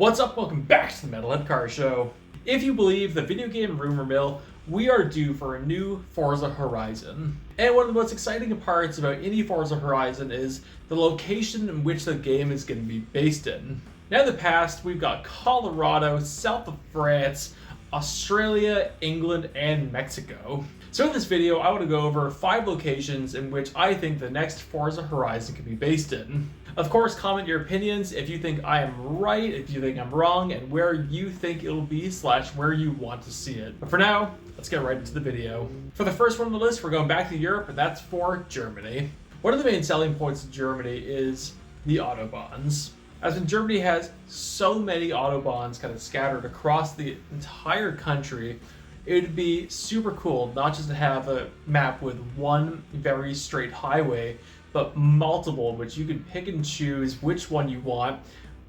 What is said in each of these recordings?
What's up? Welcome back to the Metalhead Car Show. If you believe the video game rumor mill, we are due for a new Forza Horizon. And one of the most exciting parts about any Forza Horizon is the location in which the game is going to be based in. Now in the past, we've got Colorado, south of France, Australia, England, and Mexico. So in this video, I want to go over 5 locations in which I think the next Forza Horizon could be based in. Of course, comment your opinions if you think I am right, if you think I'm wrong, and where you think it'll be / where you want to see it. But for now, let's get right into the video. For the first one on the list, we're going back to Europe, and that's for Germany. One of the main selling points of Germany is the Autobahns. As in, Germany has so many Autobahns kind of scattered across the entire country, it would be super cool not just to have a map with one very straight highway, but multiple, which you can pick and choose which one you want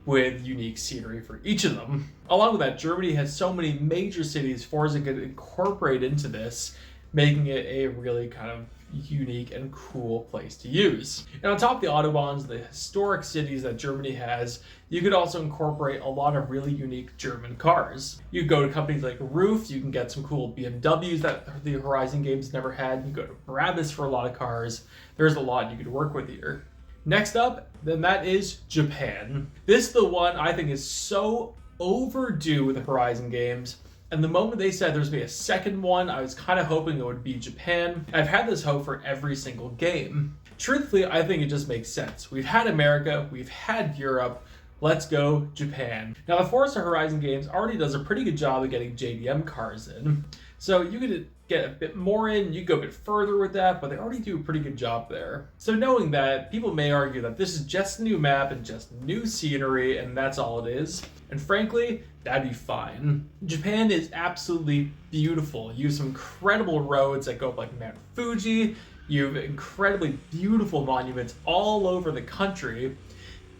with unique scenery for each of them. Along with that, Germany has so many major cities Forza could incorporate into this, making it a really kind of unique and cool place to use. And on top of the Autobahns, the historic cities that Germany has, you could also incorporate a lot of really unique German cars. You go to companies like Roof, you can get some cool BMWs that the Horizon games never had. You go to Brabus for a lot of cars. There's a lot you could work with here. Next up, then that is Japan. This is the one I think is so overdue with the Horizon games. And the moment they said there's going to be a second one, I was kind of hoping it would be Japan. I've had this hope for every single game. Truthfully, I think it just makes sense. We've had America, we've had Europe, let's go Japan. Now the Forza Horizon games already does a pretty good job of getting JDM cars in. So you could get a bit more in, you go a bit further with that, but they already do a pretty good job there. So knowing that, people may argue that this is just a new map and just new scenery and that's all it is. And frankly, that'd be fine. Japan is absolutely beautiful. You have some incredible roads that go up like Mount Fuji. You have incredibly beautiful monuments all over the country.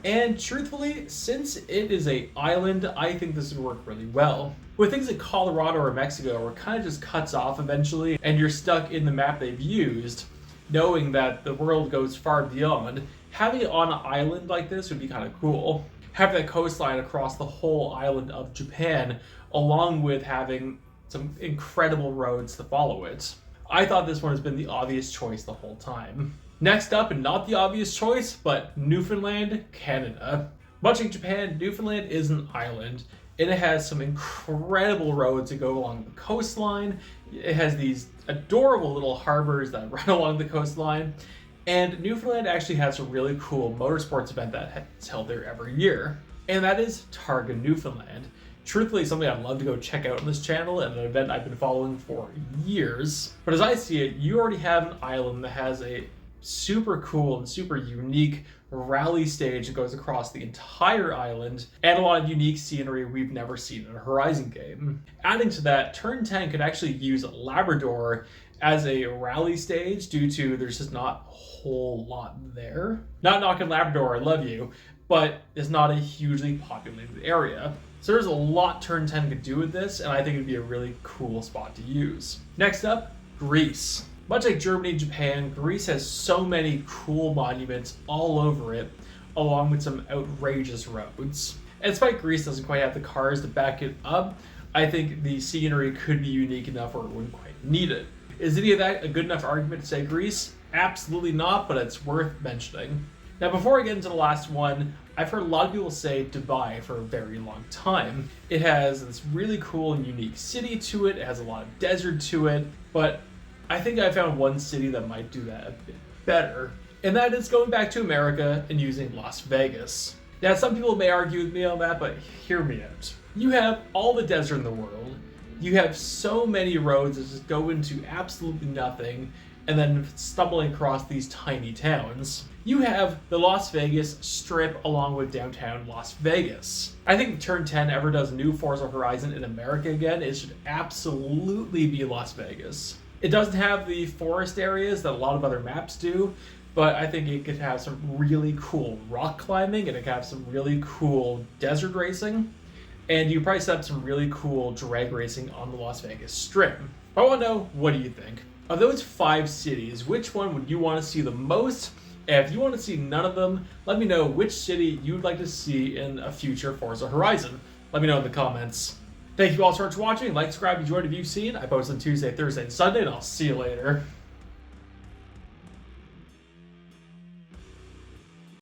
And truthfully, since it is an island, I think this would work really well. With things like Colorado or Mexico, where it kind of just cuts off eventually, and you're stuck in the map they've used, knowing that the world goes far beyond, having it on an island like this would be kind of cool. Having that coastline across the whole island of Japan, along with having some incredible roads to follow it. I thought this one has been the obvious choice the whole time. Next up, and not the obvious choice, but Newfoundland, Canada. Much like Japan, Newfoundland is an island, and it has some incredible roads that go along the coastline. It has these adorable little harbors that run along the coastline, and Newfoundland actually has a really cool motorsports event that's held there every year, and that is Targa Newfoundland. Truthfully, something I'd love to go check out on this channel and an event I've been following for years. But as I see it, you already have an island that has a super cool and super unique rally stage that goes across the entire island, and a lot of unique scenery we've never seen in a Horizon game. Adding to that, Turn 10 could actually use Labrador as a rally stage due to there's just not a whole lot there. Not knocking Labrador, I love you, but it's not a hugely populated area. So there's a lot Turn 10 could do with this, and I think it'd be a really cool spot to use. Next up, Greece. Much like Germany and Japan, Greece has so many cool monuments all over it, along with some outrageous roads. And despite Greece doesn't quite have the cars to back it up, I think the scenery could be unique enough where it wouldn't quite need it. Is any of that a good enough argument to say Greece? Absolutely not, but it's worth mentioning. Now before I get into the last one, I've heard a lot of people say Dubai for a very long time. It has this really cool and unique city to it, it has a lot of desert to it, but I think I found one city that might do that a bit better, and that is going back to America and using Las Vegas. Now, some people may argue with me on that, but hear me out. You have all the desert in the world, you have so many roads that just go into absolutely nothing, and then stumbling across these tiny towns. You have the Las Vegas Strip along with downtown Las Vegas. I think if Turn 10 ever does a new Forza Horizon in America again, it should absolutely be Las Vegas. It doesn't have the forest areas that a lot of other maps do, but I think it could have some really cool rock climbing, and it could have some really cool desert racing, and you probably set up some really cool drag racing on the Las Vegas Strip. I want to know, what do you think? Of those 5 cities, which one would you want to see the most, And if you want to see none of them, let me know which city you'd like to see in a future Forza Horizon. Let me know in the comments. Thank you all so much for watching. Like, subscribe, enjoy the view scene. I post on Tuesday, Thursday, and Sunday, and I'll see you later.